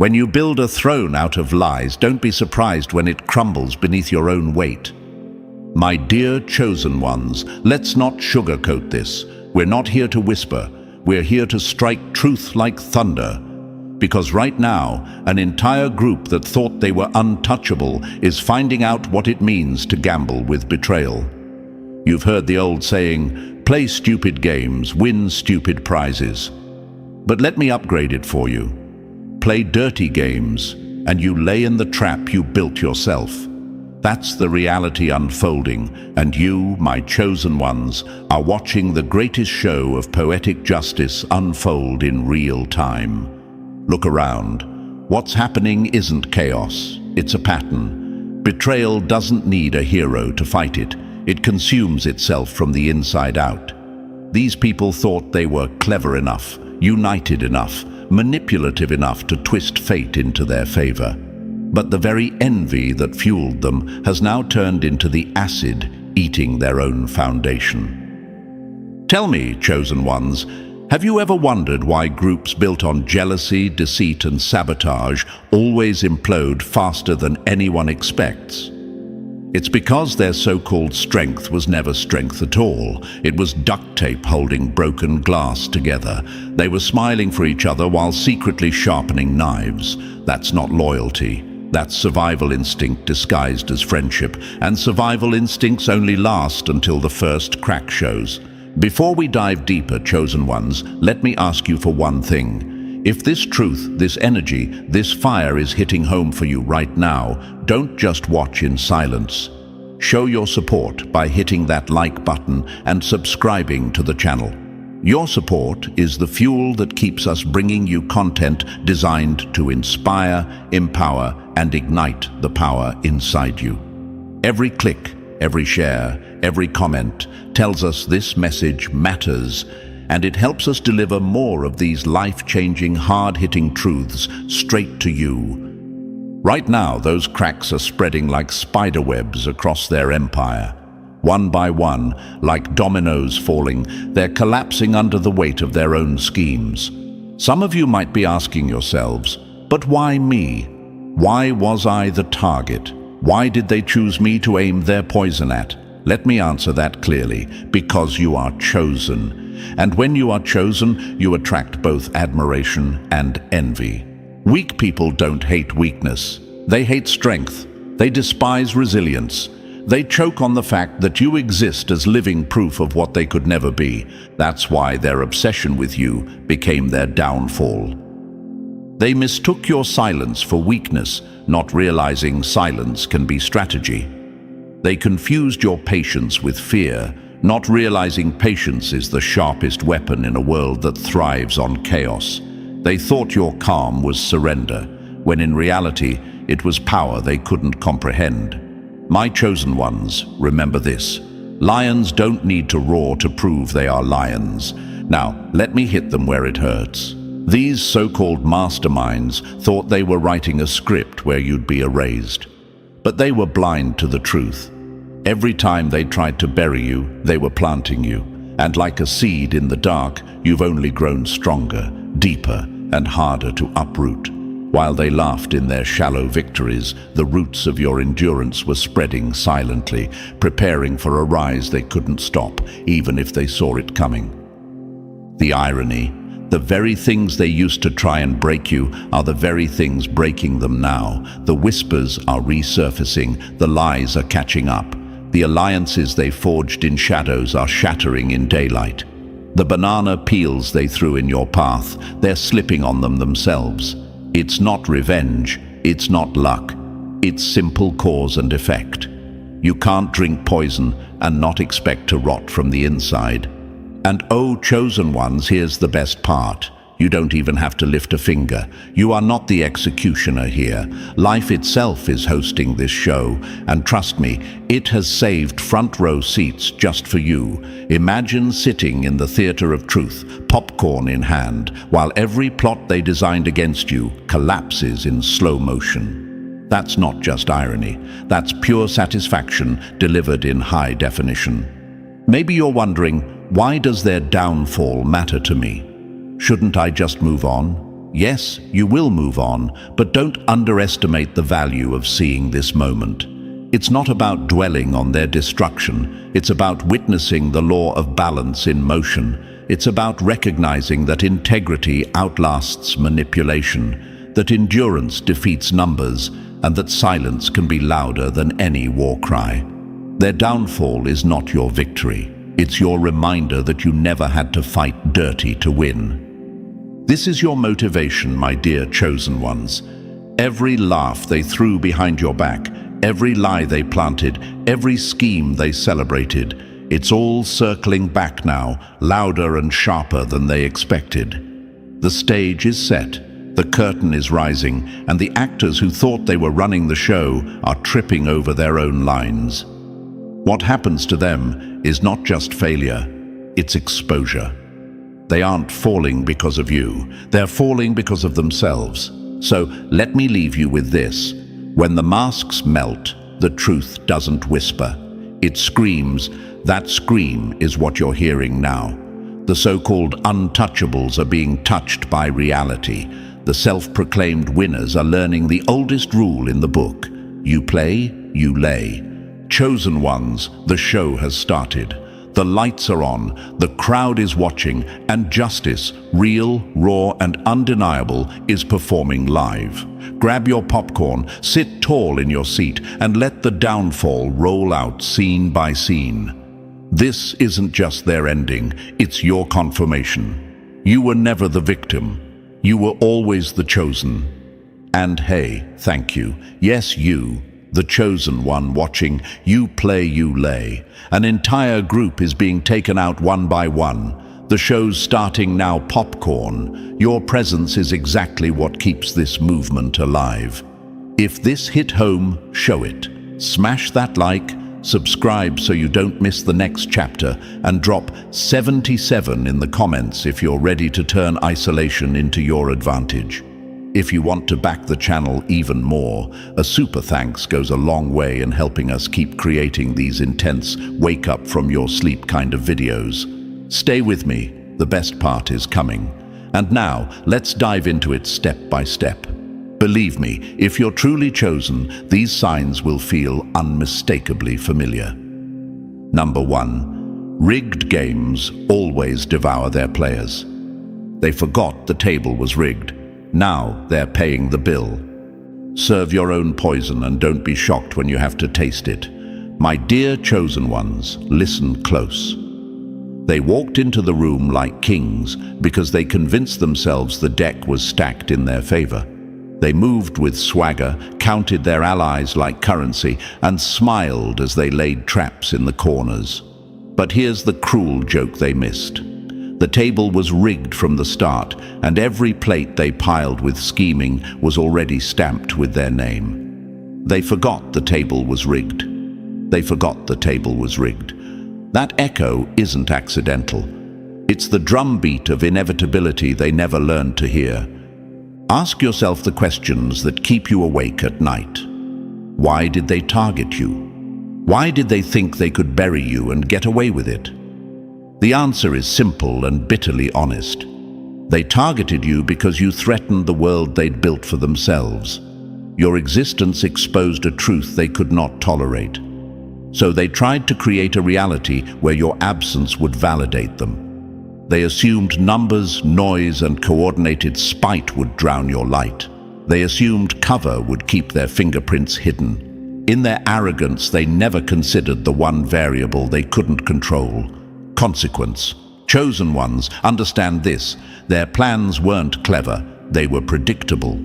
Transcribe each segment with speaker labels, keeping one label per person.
Speaker 1: When you build a throne out of lies, don't be surprised when it crumbles beneath your own weight. My dear chosen ones, let's not sugarcoat this. We're not here to whisper. We're here to strike truth like thunder. Because right now, an entire group that thought they were untouchable is finding out what it means to gamble with betrayal. You've heard the old saying, play stupid games, win stupid prizes. But let me upgrade it for you. Play dirty games, and you lay in the trap you built yourself. That's the reality unfolding, and you, my chosen ones, are watching the greatest show of poetic justice unfold in real time. Look around. What's happening isn't chaos, it's a pattern. Betrayal doesn't need a hero to fight it. It consumes itself from the inside out. These people thought they were clever enough, united enough, manipulative enough to twist fate into their favor. But the very envy that fueled them has now turned into the acid eating their own foundation. Tell me, chosen ones, have you ever wondered why groups built on jealousy, deceit, and sabotage always implode faster than anyone expects? It's because their so-called strength was never strength at all. It was duct tape holding broken glass together. They were smiling for each other while secretly sharpening knives. That's not loyalty. That's survival instinct disguised as friendship. And survival instincts only last until the first crack shows. Before we dive deeper, chosen ones, let me ask you for one thing. If this truth, this energy, this fire is hitting home for you right now, don't just watch in silence. Show your support by hitting that like button and subscribing to the channel. Your support is the fuel that keeps us bringing you content designed to inspire, empower, and ignite the power inside you. Every click, every share, every comment tells us this message matters, and it helps us deliver more of these life-changing, hard-hitting truths straight to you. Right now, those cracks are spreading like spider webs across their empire. One by one, like dominoes falling, they're collapsing under the weight of their own schemes. Some of you might be asking yourselves, but why me? Why was I the target? Why did they choose me to aim their poison at? Let me answer that clearly. Because you are chosen. And when you are chosen, you attract both admiration and envy. Weak people don't hate weakness. They hate strength. They despise resilience. They choke on the fact that you exist as living proof of what they could never be. That's why their obsession with you became their downfall. They mistook your silence for weakness, not realizing silence can be strategy. They confused your patience with fear, not realizing patience is the sharpest weapon in a world that thrives on chaos. They thought your calm was surrender, when in reality it was power they couldn't comprehend. My chosen ones, remember this. Lions don't need to roar to prove they are lions. Now, let me hit them where it hurts. These so-called masterminds thought they were writing a script where you'd be erased. But they were blind to the truth. Every time they tried to bury you, they were planting you. And like a seed in the dark, you've only grown stronger, deeper, and harder to uproot. While they laughed in their shallow victories, the roots of your endurance were spreading silently, preparing for a rise they couldn't stop, even if they saw it coming. The irony. The very things they used to try and break you are the very things breaking them now. The whispers are resurfacing, the lies are catching up. The alliances they forged in shadows are shattering in daylight. The banana peels they threw in your path, they're slipping on them themselves. It's not revenge, it's not luck, it's simple cause and effect. You can't drink poison and not expect to rot from the inside. And oh, chosen ones, here's the best part. You don't even have to lift a finger. You are not the executioner here. Life itself is hosting this show, and trust me, it has saved front row seats just for you. Imagine sitting in the theater of truth, popcorn in hand, while every plot they designed against you collapses in slow motion. That's not just irony. That's pure satisfaction delivered in high definition. Maybe you're wondering, why does their downfall matter to me? Shouldn't I just move on? Yes, you will move on, but don't underestimate the value of seeing this moment. It's not about dwelling on their destruction. It's about witnessing the law of balance in motion. It's about recognizing that integrity outlasts manipulation, that endurance defeats numbers, and that silence can be louder than any war cry. Their downfall is not your victory. It's your reminder that you never had to fight dirty to win. This is your motivation, my dear chosen ones. Every laugh they threw behind your back, every lie they planted, every scheme they celebrated, it's all circling back now, louder and sharper than they expected. The stage is set, the curtain is rising, and the actors who thought they were running the show are tripping over their own lines. What happens to them is not just failure, it's exposure. They aren't falling because of you, they're falling because of themselves. So let me leave you with this. When the masks melt, the truth doesn't whisper. It screams. That scream is what you're hearing now. The so-called untouchables are being touched by reality. The self-proclaimed winners are learning the oldest rule in the book. You play, you lay. Chosen ones, the show has started. The lights are on, the crowd is watching, and justice, real, raw, and undeniable, is performing live. Grab your popcorn, sit tall in your seat, and let the downfall roll out scene by scene. This isn't just their ending, it's your confirmation. You were never the victim. You were always the chosen. And hey, thank you. Yes, you. The chosen one watching, you play, you lay. An entire group is being taken out one by one. The show's starting now, popcorn. Your presence is exactly what keeps this movement alive. If this hit home, show it. Smash that like, subscribe so you don't miss the next chapter, and drop 77 in the comments if you're ready to turn isolation into your advantage. If you want to back the channel even more, a super thanks goes a long way in helping us keep creating these intense wake up from your sleep kind of videos. Stay with me, the best part is coming. And now, let's dive into it step by step. Believe me, if you're truly chosen, these signs will feel unmistakably familiar. Number 1. Rigged games always devour their players. They forgot the table was rigged. Now they're paying the bill. Serve your own poison and don't be shocked when you have to taste it. My dear chosen ones, listen close. They walked into the room like kings because they convinced themselves the deck was stacked in their favor. They moved with swagger, counted their allies like currency, and smiled as they laid traps in the corners. But here's the cruel joke they missed. The table was rigged from the start, and every plate they piled with scheming was already stamped with their name. They forgot the table was rigged. They forgot the table was rigged. That echo isn't accidental. It's the drumbeat of inevitability they never learned to hear. Ask yourself the questions that keep you awake at night. Why did they target you? Why did they think they could bury you and get away with it? The answer is simple and bitterly honest. They targeted you because you threatened the world they'd built for themselves. Your existence exposed a truth they could not tolerate. So they tried to create a reality where your absence would validate them. They assumed numbers, noise, and coordinated spite would drown your light. They assumed cover would keep their fingerprints hidden. In their arrogance, they never considered the one variable they couldn't control: consequence. Chosen ones, understand this. Their plans weren't clever, they were predictable.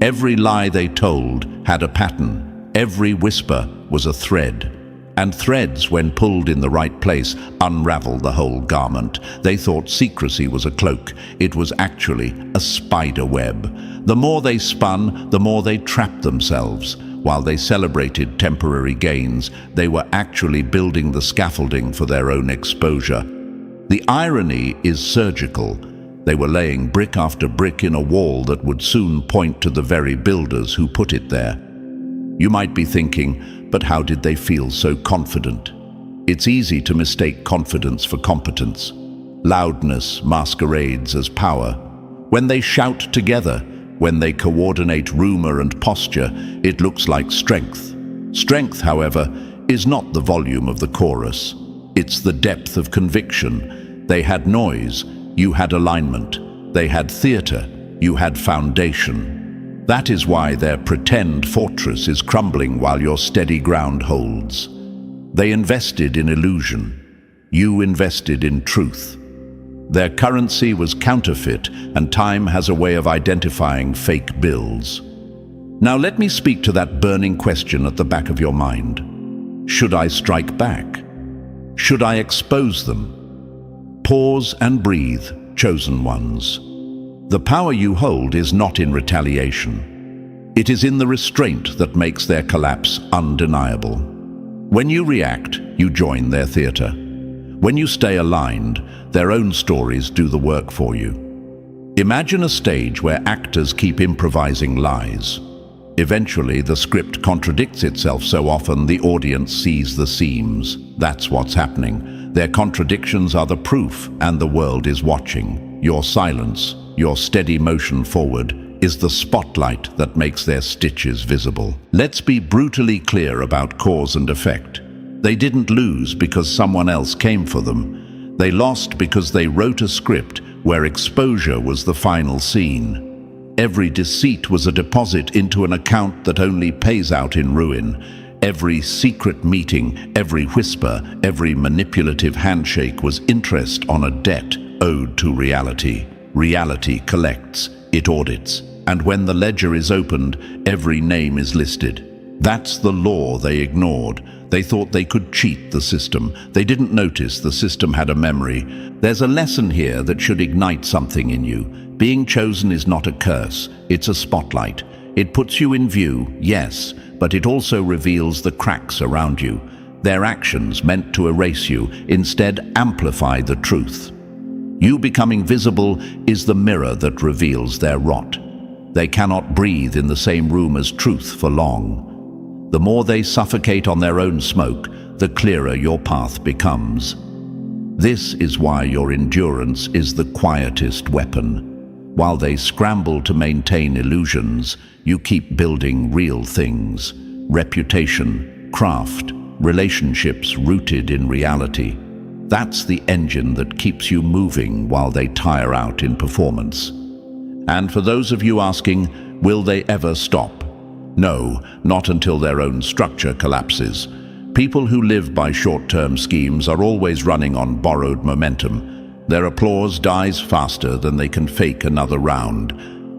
Speaker 1: Every lie they told had a pattern. Every whisper was a thread. And threads, when pulled in the right place, unravel the whole garment. They thought secrecy was a cloak. It was actually a spider web. The more they spun, the more they trapped themselves. While they celebrated temporary gains, they were actually building the scaffolding for their own exposure. The irony is surgical. They were laying brick after brick in a wall that would soon point to the very builders who put it there. You might be thinking, but how did they feel so confident? It's easy to mistake confidence for competence. Loudness masquerades as power. When they shout together, when they coordinate rumor and posture, it looks like strength. Strength, however, is not the volume of the chorus. It's the depth of conviction. They had noise, you had alignment. They had theater, you had foundation. That is why their pretend fortress is crumbling while your steady ground holds. They invested in illusion. You invested in truth. Their currency was counterfeit, and time has a way of identifying fake bills. Now let me speak to that burning question at the back of your mind. Should I strike back? Should I expose them? Pause and breathe, chosen ones. The power you hold is not in retaliation. It is in the restraint that makes their collapse undeniable. When you react, you join their theater. When you stay aligned, their own stories do the work for you. Imagine a stage where actors keep improvising lies. Eventually, the script contradicts itself so often the audience sees the seams. That's what's happening. Their contradictions are the proof, and the world is watching. Your silence, your steady motion forward, is the spotlight that makes their stitches visible. Let's be brutally clear about cause and effect. They didn't lose because someone else came for them. They lost because they wrote a script where exposure was the final scene. Every deceit was a deposit into an account that only pays out in ruin. Every secret meeting, every whisper, every manipulative handshake was interest on a debt owed to reality. Reality collects, it audits, and when the ledger is opened, every name is listed. That's the law they ignored. They thought they could cheat the system. They didn't notice the system had a memory. There's a lesson here that should ignite something in you. Being chosen is not a curse, it's a spotlight. It puts you in view, yes, but it also reveals the cracks around you. Their actions meant to erase you, instead amplify the truth. You becoming visible is the mirror that reveals their rot. They cannot breathe in the same room as truth for long. The more they suffocate on their own smoke, the clearer your path becomes. This is why your endurance is the quietest weapon. While they scramble to maintain illusions, you keep building real things. Reputation, craft, relationships rooted in reality. That's the engine that keeps you moving while they tire out in performance. And for those of you asking, will they ever stop? No, not until their own structure collapses. People who live by short-term schemes are always running on borrowed momentum. Their applause dies faster than they can fake another round.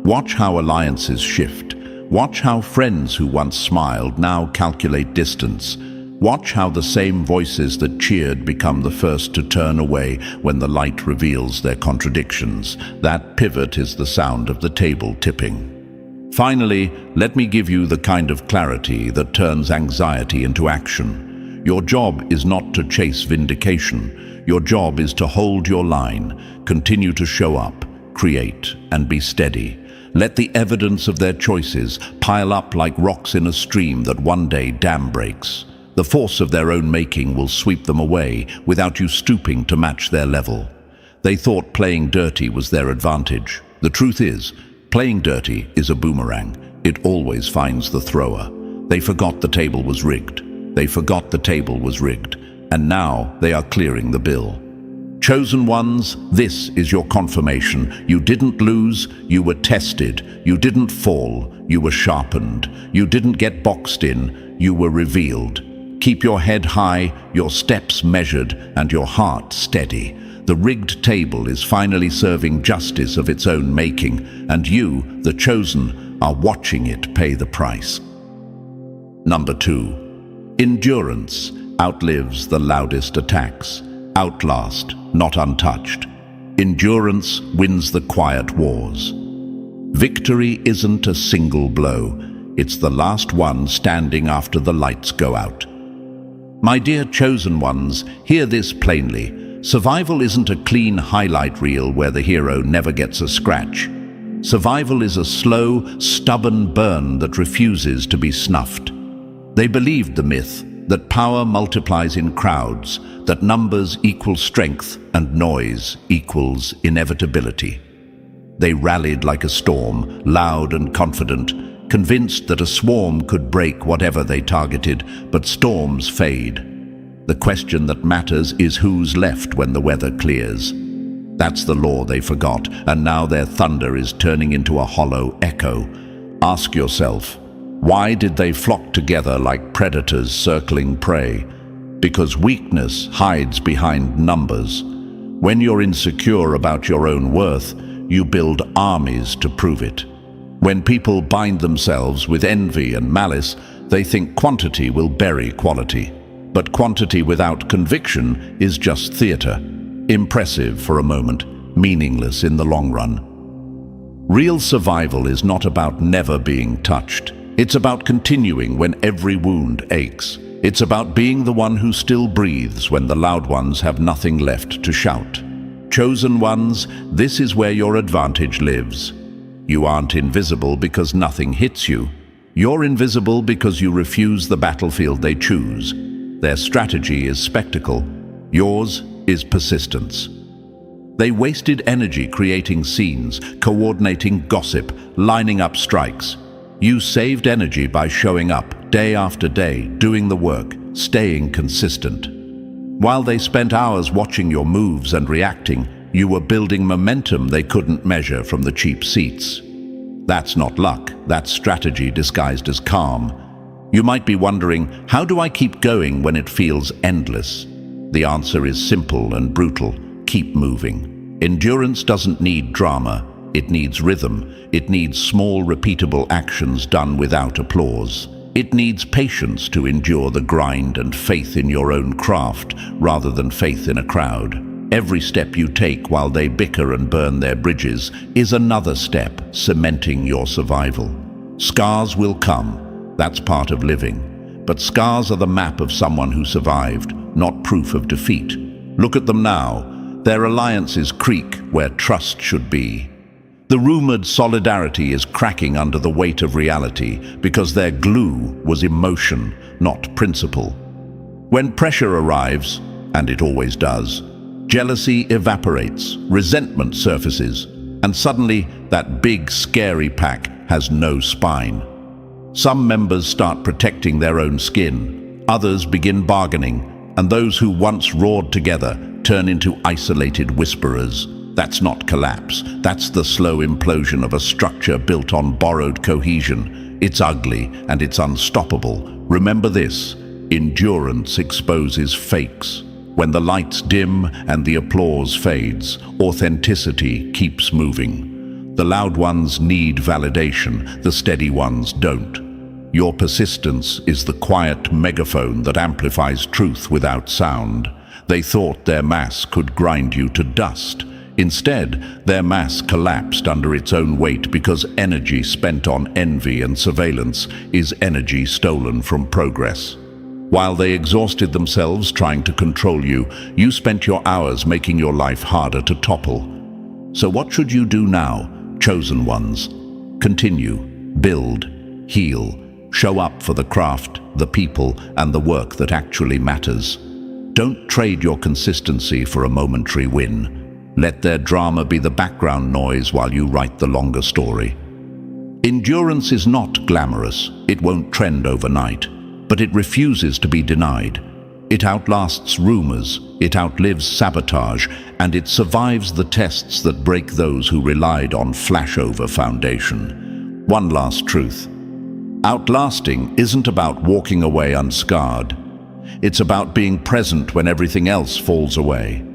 Speaker 1: Watch how alliances shift. Watch how friends who once smiled now calculate distance. Watch how the same voices that cheered become the first to turn away when the light reveals their contradictions. That pivot is the sound of the table tipping. Finally, let me give you the kind of clarity that turns anxiety into action. Your job is not to chase vindication. Your job is to hold your line, continue to show up, create, and be steady. Let the evidence of their choices pile up like rocks in a stream that one day dam breaks. The force of their own making will sweep them away without you stooping to match their level. They thought playing dirty was their advantage. The truth is, playing dirty is a boomerang. It always finds the thrower. They forgot the table was rigged. They forgot the table was rigged. And now they are clearing the bill. Chosen ones, this is your confirmation. You didn't lose, you were tested. You didn't fall, you were sharpened. You didn't get boxed in, you were revealed. Keep your head high, your steps measured, and your heart steady. The rigged table is finally serving justice of its own making, and you, the chosen, are watching it pay the price. Number 2. Endurance outlives the loudest attacks. Outlast, not untouched. Endurance wins the quiet wars. Victory isn't a single blow. It's the last one standing after the lights go out. My dear chosen ones, hear this plainly. Survival isn't a clean highlight reel where the hero never gets a scratch. Survival is a slow, stubborn burn that refuses to be snuffed. They believed the myth that power multiplies in crowds, that numbers equal strength and noise equals inevitability. They rallied like a storm, loud and confident, convinced that a swarm could break whatever they targeted, but storms fade. The question that matters is who's left when the weather clears. That's the law they forgot, and now their thunder is turning into a hollow echo. Ask yourself, why did they flock together like predators circling prey? Because weakness hides behind numbers. When you're insecure about your own worth, you build armies to prove it. When people bind themselves with envy and malice, they think quantity will bury quality. But quantity without conviction is just theater. Impressive for a moment, meaningless in the long run. Real survival is not about never being touched. It's about continuing when every wound aches. It's about being the one who still breathes when the loud ones have nothing left to shout. Chosen ones, this is where your advantage lives. You aren't invisible because nothing hits you. You're invisible because you refuse the battlefield they choose. Their strategy is spectacle. Yours is persistence. They wasted energy creating scenes, coordinating gossip, lining up strikes. You saved energy by showing up day after day, doing the work, staying consistent. While they spent hours watching your moves and reacting, you were building momentum they couldn't measure from the cheap seats. That's not luck, that's strategy disguised as calm. You might be wondering, how do I keep going when it feels endless? The answer is simple and brutal. Keep moving. Endurance doesn't need drama. It needs rhythm. It needs small, repeatable actions done without applause. It needs patience to endure the grind and faith in your own craft rather than faith in a crowd. Every step you take while they bicker and burn their bridges is another step cementing your survival. Scars will come. That's part of living. But scars are the map of someone who survived, not proof of defeat. Look at them now. Their alliances creak where trust should be. The rumored solidarity is cracking under the weight of reality because their glue was emotion, not principle. When pressure arrives, and it always does, jealousy evaporates, resentment surfaces, and suddenly that big, scary pack has no spine. Some members start protecting their own skin, others begin bargaining, and those who once roared together turn into isolated whisperers. That's not collapse, that's the slow implosion of a structure built on borrowed cohesion. It's ugly and it's unstoppable. Remember this, endurance exposes fakes. When the lights dim and the applause fades, authenticity keeps moving. The loud ones need validation, the steady ones don't. Your persistence is the quiet megaphone that amplifies truth without sound. They thought their mass could grind you to dust. Instead, their mass collapsed under its own weight because energy spent on envy and surveillance is energy stolen from progress. While they exhausted themselves trying to control you, you spent your hours making your life harder to topple. So what should you do now, chosen ones? Continue, build, heal, show up for the craft, the people, and the work that actually matters. Don't trade your consistency for a momentary win. Let their drama be the background noise while you write the longer story. Endurance is not glamorous. It won't trend overnight, but it refuses to be denied. It outlasts rumors, it outlives sabotage, and it survives the tests that break those who relied on flashover foundation. One last truth. Outlasting isn't about walking away unscarred. It's about being present when everything else falls away.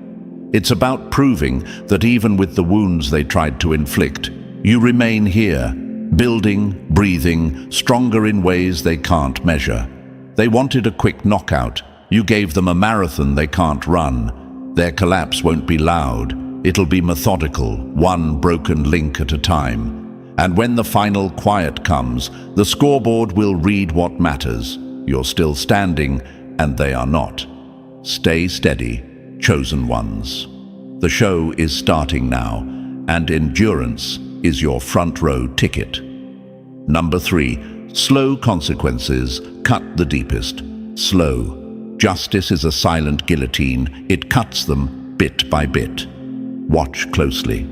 Speaker 1: It's about proving that even with the wounds they tried to inflict, you remain here, building, breathing, stronger in ways they can't measure. They wanted a quick knockout. You gave them a marathon they can't run. Their collapse won't be loud. It'll be methodical, one broken link at a time. And when the final quiet comes, the scoreboard will read what matters. You're still standing, and they are not. Stay steady, chosen ones. The show is starting now, and endurance is your front row ticket. Number 3, slow consequences cut the deepest. Slow. Justice is a silent guillotine. It cuts them bit by bit. Watch closely.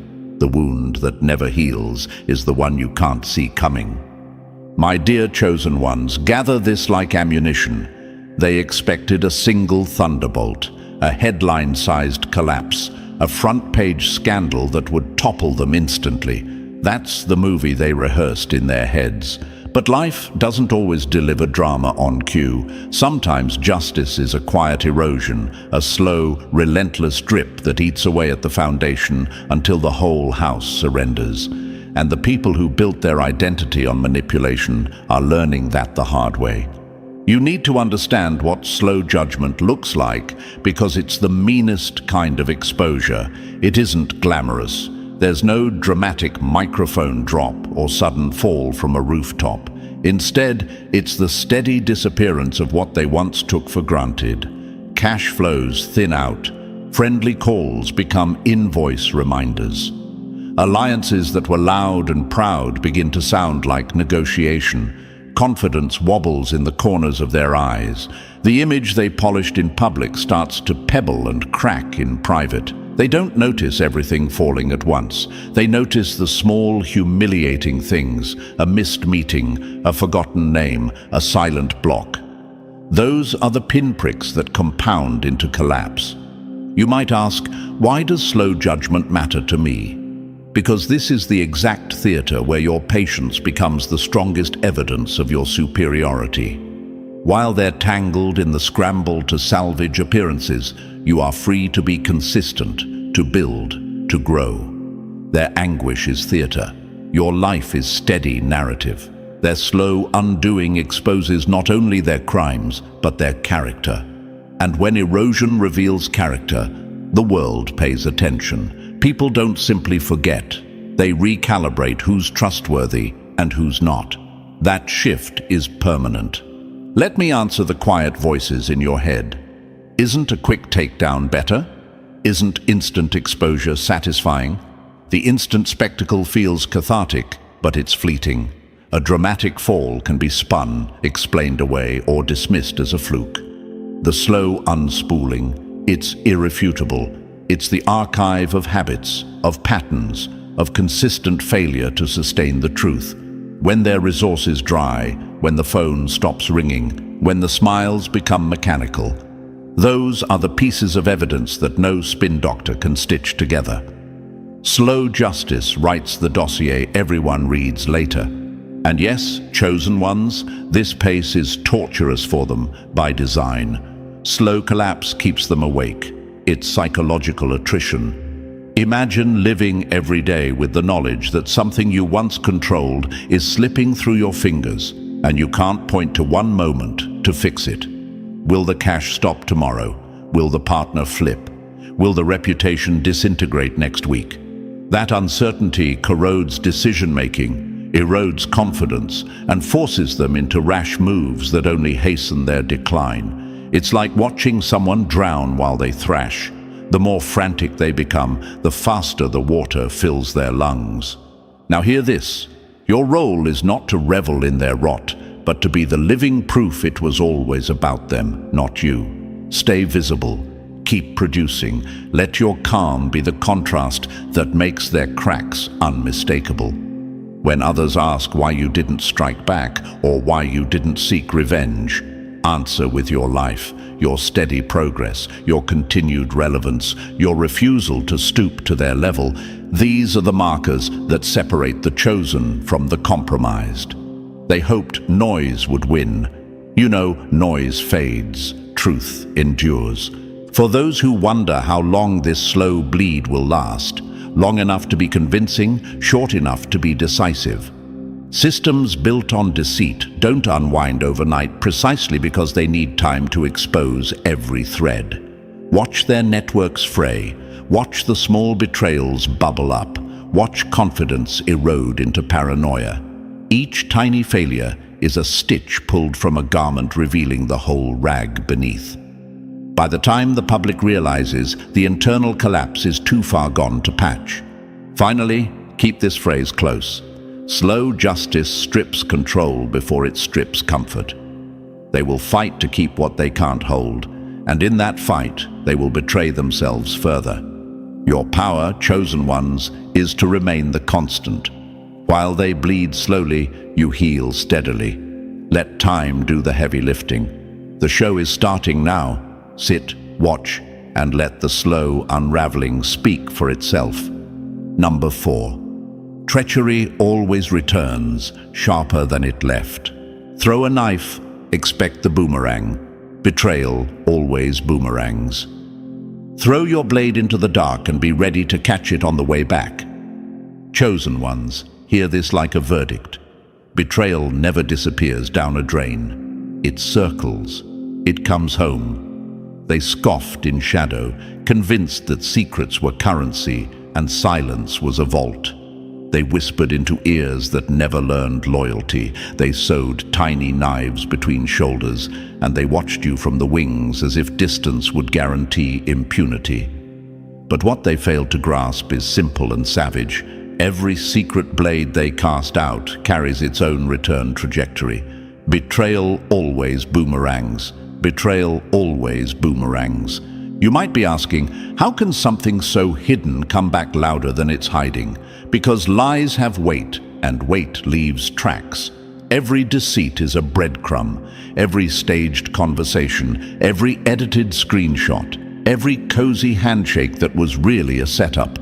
Speaker 1: The wound that never heals is the one you can't see coming. My dear chosen ones, gather this like ammunition. They expected a single thunderbolt, a headline-sized collapse, a front-page scandal that would topple them instantly. That's the movie they rehearsed in their heads. But life doesn't always deliver drama on cue. Sometimes justice is a quiet erosion, a slow, relentless drip that eats away at the foundation until the whole house surrenders. And the people who built their identity on manipulation are learning that the hard way. You need to understand what slow judgment looks like, because it's the meanest kind of exposure. It isn't glamorous. There's no dramatic microphone drop or sudden fall from a rooftop. Instead, it's the steady disappearance of what they once took for granted. Cash flows thin out. Friendly calls become invoice reminders. Alliances that were loud and proud begin to sound like negotiation. Confidence wobbles in the corners of their eyes. The image they polished in public starts to pebble and crack in private. They don't notice everything falling at once. They notice the small, humiliating things: a missed meeting, a forgotten name, a silent block. Those are the pinpricks that compound into collapse. You might ask, why does slow judgment matter to me? Because this is the exact theater where your patience becomes the strongest evidence of your superiority. While they're tangled in the scramble to salvage appearances, you are free to be consistent, to build, to grow. Their anguish is theater. Your life is steady narrative. Their slow undoing exposes not only their crimes, but their character. And when erosion reveals character, the world pays attention. People don't simply forget. They recalibrate who's trustworthy and who's not. That shift is permanent. Let me answer the quiet voices in your head. Isn't a quick takedown better? Isn't instant exposure satisfying? The instant spectacle feels cathartic, but it's fleeting. A dramatic fall can be spun, explained away, or dismissed as a fluke. The slow unspooling, it's irrefutable. It's the archive of habits, of patterns, of consistent failure to sustain the truth. When their resources dry, when the phone stops ringing, when the smiles become mechanical, those are the pieces of evidence that no spin doctor can stitch together. Slow justice writes the dossier everyone reads later. And yes, chosen ones, this pace is torturous for them by design. Slow collapse keeps them awake. It's psychological attrition. Imagine living every day with the knowledge that something you once controlled is slipping through your fingers, and you can't point to one moment to fix it. Will the cash stop tomorrow? Will the partner flip? Will the reputation disintegrate next week? That uncertainty corrodes decision-making, erodes confidence, and forces them into rash moves that only hasten their decline. It's like watching someone drown while they thrash. The more frantic they become, the faster the water fills their lungs. Now hear this. Your role is not to revel in their rot, but to be the living proof it was always about them, not you. Stay visible. Keep producing. Let your calm be the contrast that makes their cracks unmistakable. When others ask why you didn't strike back or why you didn't seek revenge, answer with your life, your steady progress, your continued relevance, your refusal to stoop to their level. These are the markers that separate the chosen from the compromised. They hoped noise would win. You know, noise fades, truth endures. For those who wonder how long this slow bleed will last, long enough to be convincing, short enough to be decisive. Systems built on deceit don't unwind overnight precisely because they need time to expose every thread. Watch their networks fray. Watch the small betrayals bubble up. Watch confidence erode into paranoia. Each tiny failure is a stitch pulled from a garment revealing the whole rag beneath. By the time the public realizes, the internal collapse is too far gone to patch. Finally, keep this phrase close. Slow justice strips control before it strips comfort. They will fight to keep what they can't hold, and in that fight, they will betray themselves further. Your power, chosen ones, is to remain the constant. While they bleed slowly, you heal steadily. Let time do the heavy lifting. The show is starting now. Sit, watch, and let the slow unraveling speak for itself. Number 4. Treachery always returns, sharper than it left. Throw a knife, expect the boomerang. Betrayal always boomerangs. Throw your blade into the dark and be ready to catch it on the way back. Chosen ones, hear this like a verdict. Betrayal never disappears down a drain. It circles. It comes home. They scoffed in shadow, convinced that secrets were currency and silence was a vault. They whispered into ears that never learned loyalty. They sewed tiny knives between shoulders, and they watched you from the wings as if distance would guarantee impunity. But what they failed to grasp is simple and savage. Every secret blade they cast out carries its own return trajectory. Betrayal always boomerangs. Betrayal always boomerangs. You might be asking, how can something so hidden come back louder than it's hiding? Because lies have weight, and weight leaves tracks. Every deceit is a breadcrumb. Every staged conversation, every edited screenshot, every cozy handshake that was really a setup.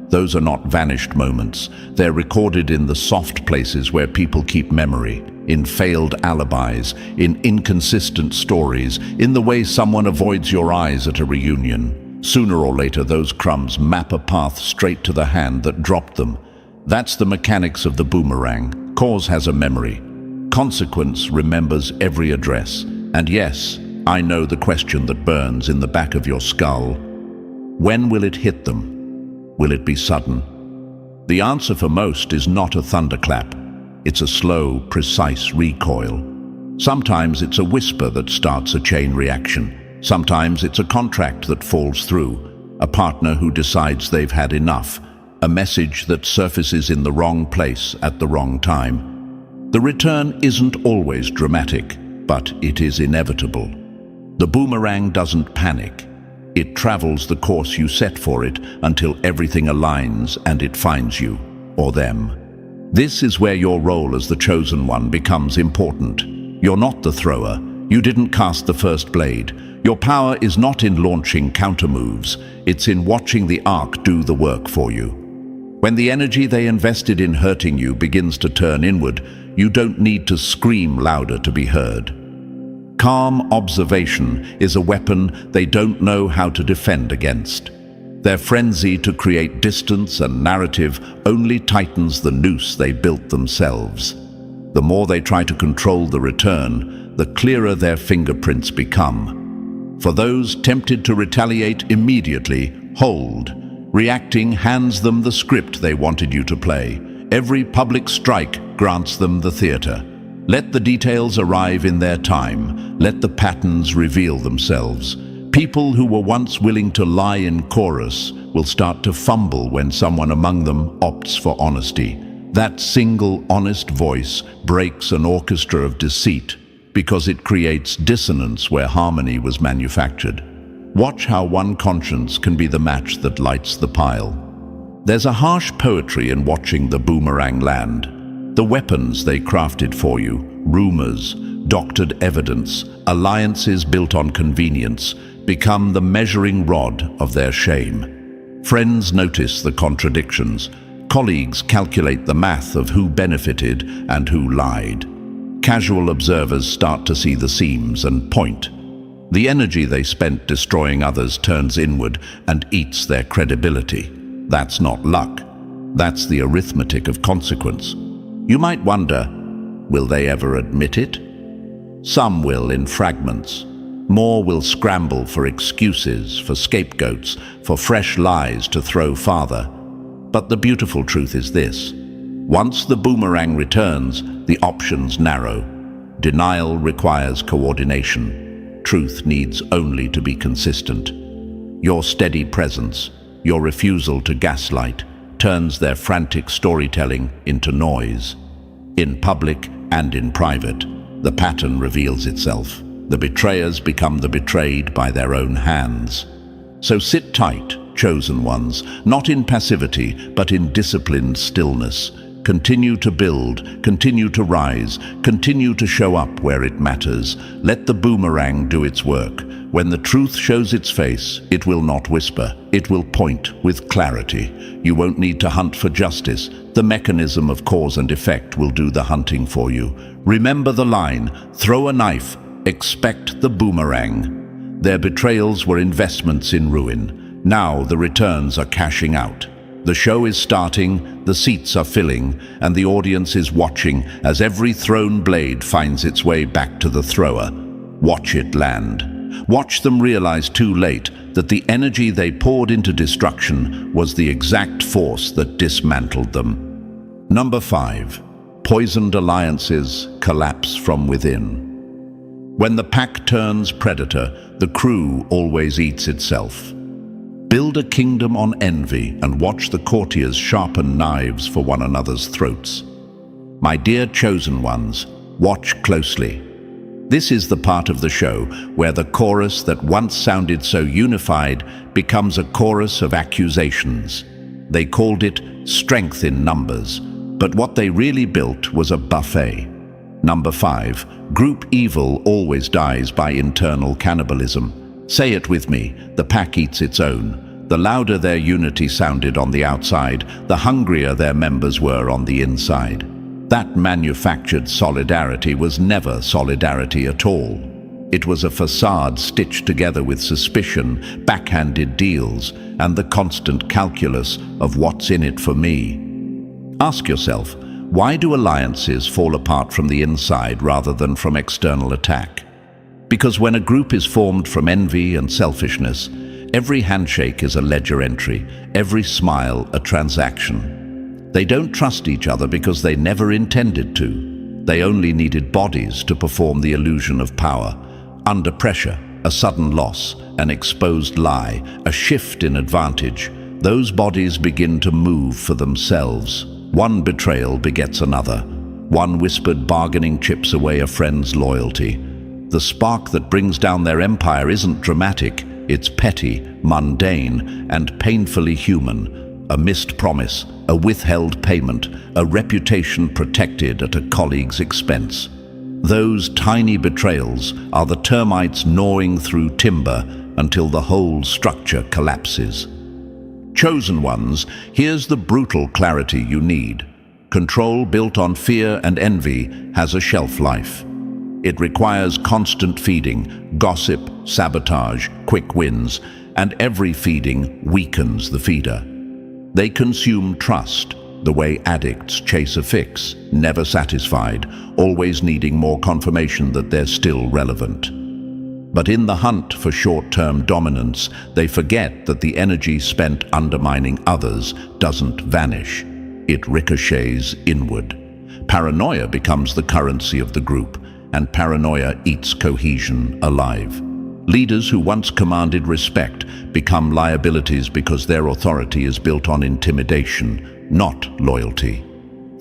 Speaker 1: Those are not vanished moments. They're recorded in the soft places where people keep memory, in failed alibis, in inconsistent stories, in the way someone avoids your eyes at a reunion. Sooner or later, those crumbs map a path straight to the hand that dropped them. That's the mechanics of the boomerang. Cause has a memory. Consequence remembers every address. And yes, I know the question that burns in the back of your skull. When will it hit them? Will it be sudden? The answer for most is not a thunderclap. It's a slow, precise recoil. Sometimes it's a whisper that starts a chain reaction. Sometimes it's a contract that falls through, a partner who decides they've had enough, a message that surfaces in the wrong place at the wrong time. The return isn't always dramatic, but it is inevitable. The boomerang doesn't panic. It travels the course you set for it until everything aligns and it finds you, or them. This is where your role as the chosen one becomes important. You're not the thrower. You didn't cast the first blade. Your power is not in launching countermoves. It's in watching the arc do the work for you. When the energy they invested in hurting you begins to turn inward, you don't need to scream louder to be heard. Calm observation is a weapon they don't know how to defend against. Their frenzy to create distance and narrative only tightens the noose they built themselves. The more they try to control the return, the clearer their fingerprints become. For those tempted to retaliate immediately, hold. Reacting hands them the script they wanted you to play. Every public strike grants them the theater. Let the details arrive in their time. Let the patterns reveal themselves. People who were once willing to lie in chorus will start to fumble when someone among them opts for honesty. That single honest voice breaks an orchestra of deceit because it creates dissonance where harmony was manufactured. Watch how one conscience can be the match that lights the pile. There's a harsh poetry in watching the boomerang land. The weapons they crafted for you, rumors, doctored evidence, alliances built on convenience, become the measuring rod of their shame. Friends notice the contradictions. Colleagues calculate the math of who benefited and who lied. Casual observers start to see the seams and point. The energy they spent destroying others turns inward and eats their credibility. That's not luck. That's the arithmetic of consequence. You might wonder, will they ever admit it? Some will in fragments. More will scramble for excuses, for scapegoats, for fresh lies to throw farther. But the beautiful truth is this. Once the boomerang returns, the options narrow. Denial requires coordination. Truth needs only to be consistent. Your steady presence, your refusal to gaslight, turns their frantic storytelling into noise. In public and in private, the pattern reveals itself. The betrayers become the betrayed by their own hands. So sit tight, chosen ones, not in passivity, but in disciplined stillness. Continue to build, continue to rise, continue to show up where it matters. Let the boomerang do its work. When the truth shows its face, it will not whisper. It will point with clarity. You won't need to hunt for justice. The mechanism of cause and effect will do the hunting for you. Remember the line, throw a knife, expect the boomerang. Their betrayals were investments in ruin. Now the returns are cashing out. The show is starting, the seats are filling, and the audience is watching as every thrown blade finds its way back to the thrower. Watch it land. Watch them realize too late that the energy they poured into destruction was the exact force that dismantled them. Number 5. Poisoned alliances collapse from within. When the pack turns predator, the crew always eats itself. Build a kingdom on envy and watch the courtiers sharpen knives for one another's throats. My dear chosen ones, watch closely. This is the part of the show where the chorus that once sounded so unified becomes a chorus of accusations. They called it strength in numbers, but what they really built was a buffet. Number 5, group evil always dies by internal cannibalism. Say it with me, the pack eats its own. The louder their unity sounded on the outside, the hungrier their members were on the inside. That manufactured solidarity was never solidarity at all. It was a facade stitched together with suspicion, backhanded deals, and the constant calculus of what's in it for me. Ask yourself, why do alliances fall apart from the inside rather than from external attack? Because when a group is formed from envy and selfishness, every handshake is a ledger entry, every smile a transaction. They don't trust each other because they never intended to. They only needed bodies to perform the illusion of power. Under pressure, a sudden loss, an exposed lie, a shift in advantage, those bodies begin to move for themselves. One betrayal begets another. One whispered bargaining chips away a friend's loyalty. The spark that brings down their empire isn't dramatic, it's petty, mundane, and painfully human. A missed promise, a withheld payment, a reputation protected at a colleague's expense. Those tiny betrayals are the termites gnawing through timber until the whole structure collapses. Chosen ones, here's the brutal clarity you need. Control built on fear and envy has a shelf life. It requires constant feeding, gossip, sabotage, quick wins, and every feeding weakens the feeder. They consume trust, the way addicts chase a fix, never satisfied, always needing more confirmation that they're still relevant. But in the hunt for short-term dominance, they forget that the energy spent undermining others doesn't vanish. It ricochets inward. Paranoia becomes the currency of the group, and paranoia eats cohesion alive. Leaders who once commanded respect become liabilities because their authority is built on intimidation, not loyalty.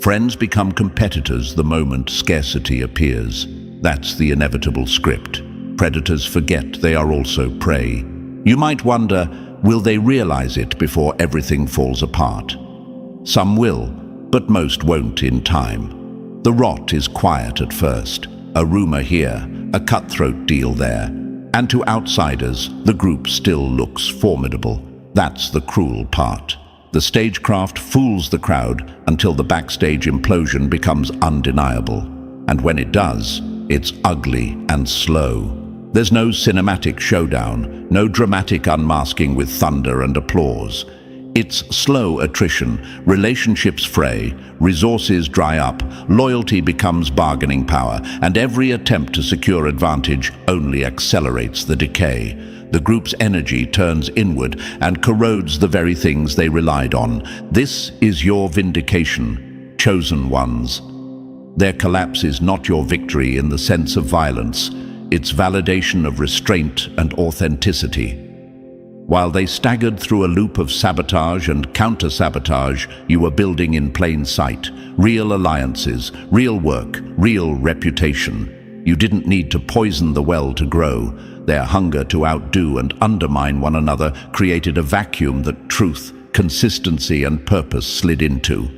Speaker 1: Friends become competitors the moment scarcity appears. That's the inevitable script. Predators forget they are also prey. You might wonder, will they realize it before everything falls apart? Some will, but most won't in time. The rot is quiet at first. A rumor here, a cutthroat deal there. And to outsiders, the group still looks formidable. That's the cruel part. The stagecraft fools the crowd until the backstage implosion becomes undeniable. And when it does, it's ugly and slow. There's no cinematic showdown, no dramatic unmasking with thunder and applause. It's slow attrition, relationships fray, resources dry up, loyalty becomes bargaining power, and every attempt to secure advantage only accelerates the decay. The group's energy turns inward and corrodes the very things they relied on. This is your vindication, chosen ones. Their collapse is not your victory in the sense of violence. It's validation of restraint and authenticity. While they staggered through a loop of sabotage and counter-sabotage, you were building in plain sight. Real alliances, real work, real reputation. You didn't need to poison the well to grow. Their hunger to outdo and undermine one another created a vacuum that truth, consistency, and purpose slid into.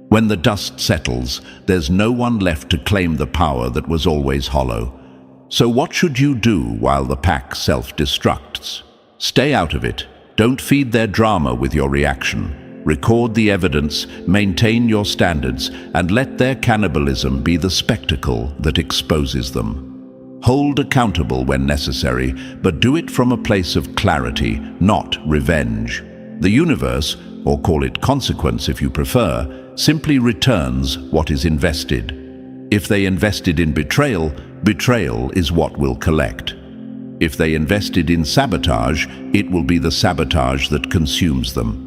Speaker 1: When the dust settles, there's no one left to claim the power that was always hollow. So what should you do while the pack self-destructs? Stay out of it. Don't feed their drama with your reaction. Record the evidence, maintain your standards, and let their cannibalism be the spectacle that exposes them. Hold accountable when necessary, but do it from a place of clarity, not revenge. The universe, or call it consequence if you prefer, simply returns what is invested. If they invested in betrayal, betrayal is what will collect. If they invested in sabotage, it will be the sabotage that consumes them.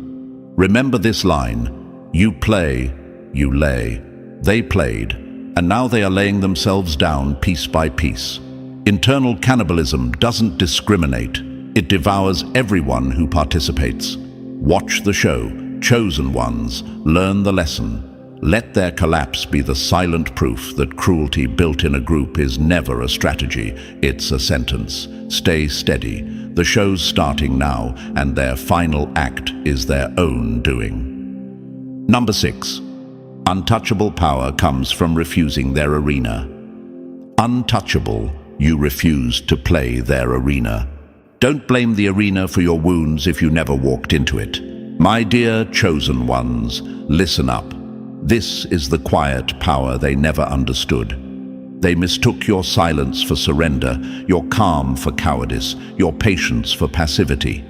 Speaker 1: Remember this line: you play, you lay. They played, and now they are laying themselves down piece by piece. Internal cannibalism doesn't discriminate. It devours everyone who participates. Watch the show, Chosen Ones, learn the lesson. Let their collapse be the silent proof that cruelty built in a group is never a strategy, it's a sentence. Stay steady. The show's starting now, and their final act is their own doing. Number 6. Untouchable power comes from refusing their arena. Untouchable, you refuse to play their arena. Don't blame the arena for your wounds if you never walked into it. My dear Chosen Ones, listen up. This is the quiet power they never understood. They mistook your silence for surrender, your calm for cowardice, your patience for passivity.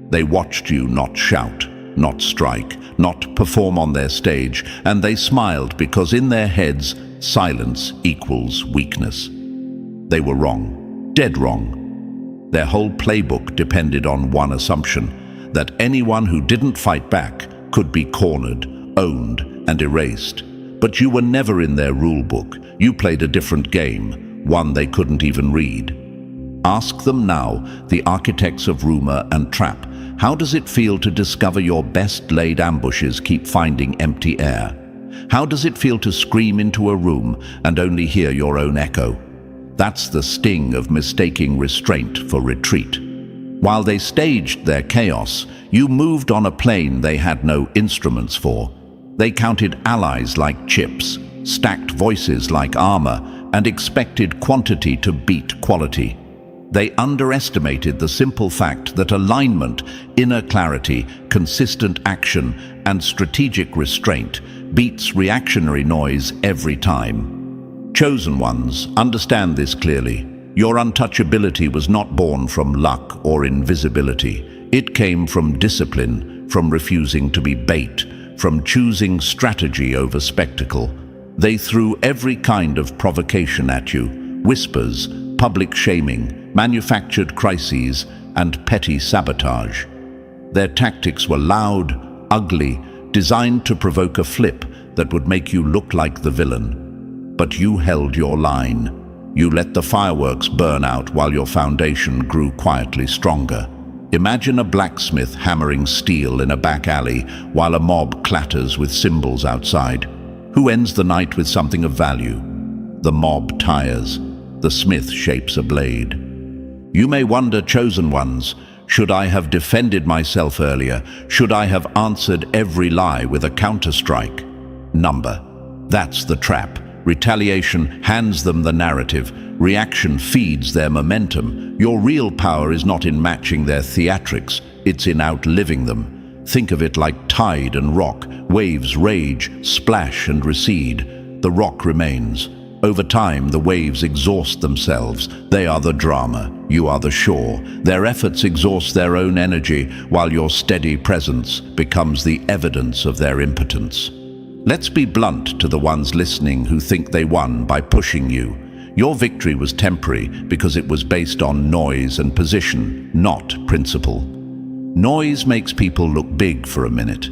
Speaker 1: They watched you not shout, not strike, not perform on their stage, and they smiled because in their heads, silence equals weakness. They were wrong, dead wrong. Their whole playbook depended on one assumption, that anyone who didn't fight back could be cornered, owned, and erased. But you were never in their rule book. You played a different game, one they couldn't even read. Ask them now, the architects of rumor and trap, how does it feel to discover your best-laid ambushes keep finding empty air? How does it feel to scream into a room and only hear your own echo? That's the sting of mistaking restraint for retreat. While they staged their chaos, you moved on a plane they had no instruments for. They counted allies like chips, stacked voices like armor, and expected quantity to beat quality. They underestimated the simple fact that alignment, inner clarity, consistent action, and strategic restraint beats reactionary noise every time. Chosen Ones, understand this clearly. Your untouchability was not born from luck or invisibility. It came from discipline, from refusing to be bait, from choosing strategy over spectacle. They threw every kind of provocation at you: whispers, public shaming, manufactured crises, and petty sabotage. Their tactics were loud, ugly, designed to provoke a flip that would make you look like the villain. But you held your line. You let the fireworks burn out while your foundation grew quietly stronger. Imagine a blacksmith hammering steel in a back alley while a mob clatters with cymbals outside. Who ends the night with something of value? The mob tires. The smith shapes a blade. You may wonder, Chosen Ones, should I have defended myself earlier? Should I have answered every lie with a counterstrike? Number. That's the trap. Retaliation hands them the narrative. Reaction feeds their momentum. Your real power is not in matching their theatrics, it's in outliving them. Think of it like tide and rock. Waves rage, splash and recede. The rock remains. Over time, the waves exhaust themselves. They are the drama. You are the shore. Their efforts exhaust their own energy, while your steady presence becomes the evidence of their impotence. Let's be blunt to the ones listening who think they won by pushing you. Your victory was temporary because it was based on noise and position, not principle. Noise makes people look big for a minute.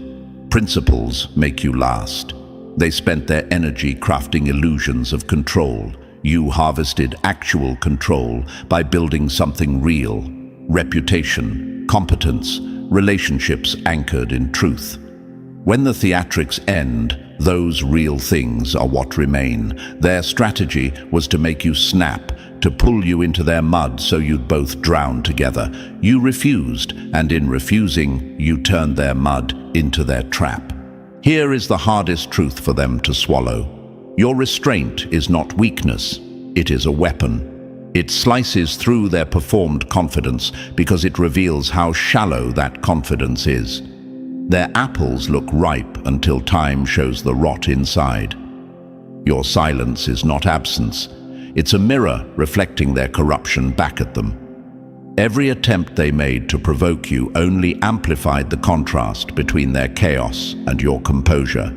Speaker 1: Principles make you last. They spent their energy crafting illusions of control. You harvested actual control by building something real: reputation, competence, relationships anchored in truth. When the theatrics end, Those real things are what remain. Their strategy was to make you snap, to pull you into their mud so you'd both drown together. You refused, and in refusing, you turned their mud into their trap. Here is the hardest truth for them to swallow. Your restraint is not weakness, it is a weapon. It slices through their performed confidence because it reveals how shallow that confidence is. Their apples look ripe until time shows the rot inside. Your silence is not absence. It's a mirror reflecting their corruption back at them. Every attempt they made to provoke you only amplified the contrast between their chaos and your composure.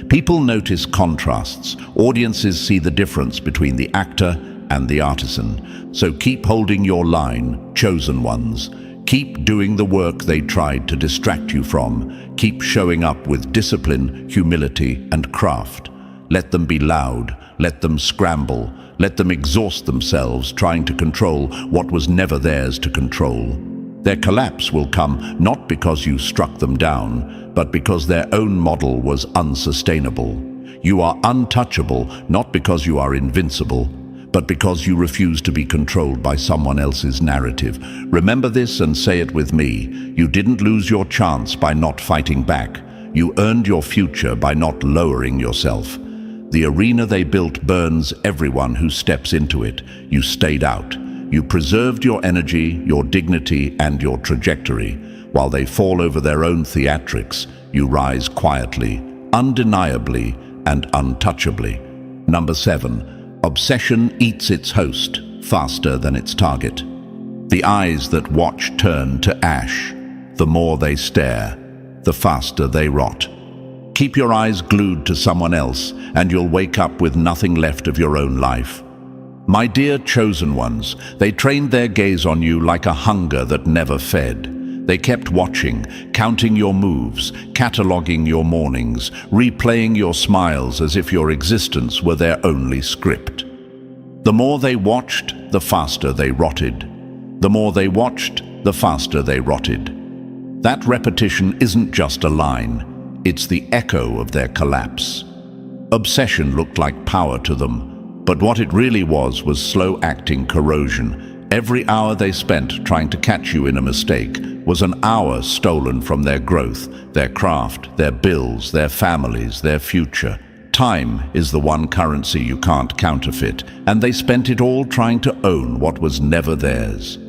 Speaker 1: People notice contrasts. Audiences see the difference between the actor and the artisan. So keep holding your line, chosen ones. Keep doing the work they tried to distract you from. Keep showing up with discipline, humility, and craft. Let them be loud. Let them scramble. Let them exhaust themselves trying to control what was never theirs to control. Their collapse will come not because you struck them down, but because their own model was unsustainable. You are untouchable not because you are invincible, but because you refuse to be controlled by someone else's narrative. Remember this and say it with me. You didn't lose your chance by not fighting back. You earned your future by not lowering yourself. The arena they built burns everyone who steps into it. You stayed out. You preserved your energy, your dignity, and your trajectory. While they fall over their own theatrics, you rise quietly, undeniably, and untouchably. Number 7. Obsession eats its host faster than its target. The eyes that watch turn to ash. The more they stare, the faster they rot. Keep your eyes glued to someone else, and you'll wake up with nothing left of your own life. My dear chosen ones, they trained their gaze on you like a hunger that never fed. They kept watching, counting your moves, cataloging your mornings, replaying your smiles as if your existence were their only script. The more they watched, the faster they rotted. The more they watched, the faster they rotted. That repetition isn't just a line. It's the echo of their collapse. Obsession looked like power to them, but what it really was slow-acting corrosion. Every hour they spent trying to catch you in a mistake was an hour stolen from their growth, their craft, their bills, their families, their future. Time is the one currency you can't counterfeit, and they spent it all trying to own what was never theirs.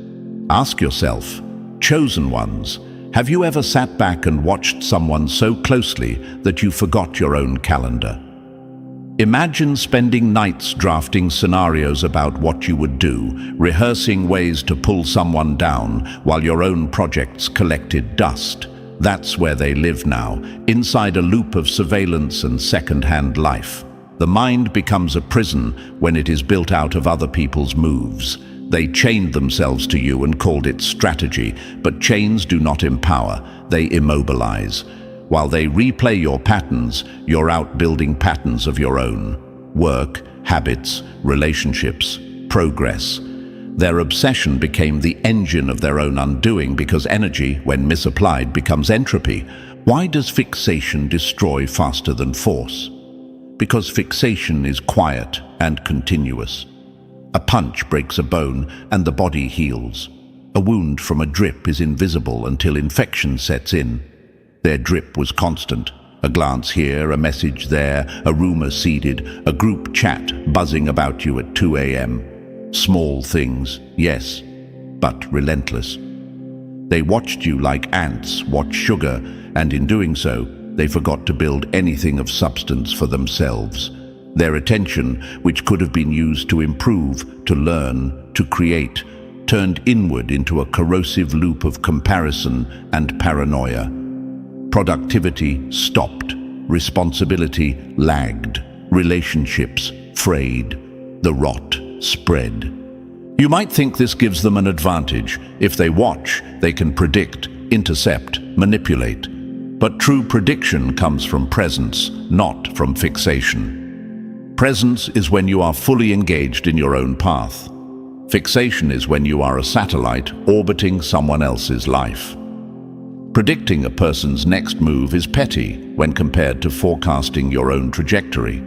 Speaker 1: Ask yourself, chosen ones, have you ever sat back and watched someone so closely that you forgot your own calendar? Imagine spending nights drafting scenarios about what you would do, rehearsing ways to pull someone down while your own projects collected dust. That's where they live now, inside a loop of surveillance and second-hand life. The mind becomes a prison when it is built out of other people's moves. They chained themselves to you and called it strategy, but chains do not empower, they immobilize. While they replay your patterns, you're out building patterns of your own. Work, habits, relationships, progress. Their obsession became the engine of their own undoing because energy, when misapplied, becomes entropy. Why does fixation destroy faster than force? Because fixation is quiet and continuous. A punch breaks a bone and the body heals. A wound from a drip is invisible until infection sets in. Their drip was constant. A glance here, a message there, a rumor seeded, a group chat buzzing about you at 2 a.m. Small things, yes, but relentless. They watched you like ants watch sugar, and in doing so, they forgot to build anything of substance for themselves. Their attention, which could have been used to improve, to learn, to create, turned inward into a corrosive loop of comparison and paranoia. Productivity stopped, responsibility lagged, relationships frayed, the rot spread. You might think this gives them an advantage. If they watch, they can predict, intercept, manipulate. But true prediction comes from presence, not from fixation. Presence is when you are fully engaged in your own path. Fixation is when you are a satellite orbiting someone else's life. Predicting a person's next move is petty when compared to forecasting your own trajectory.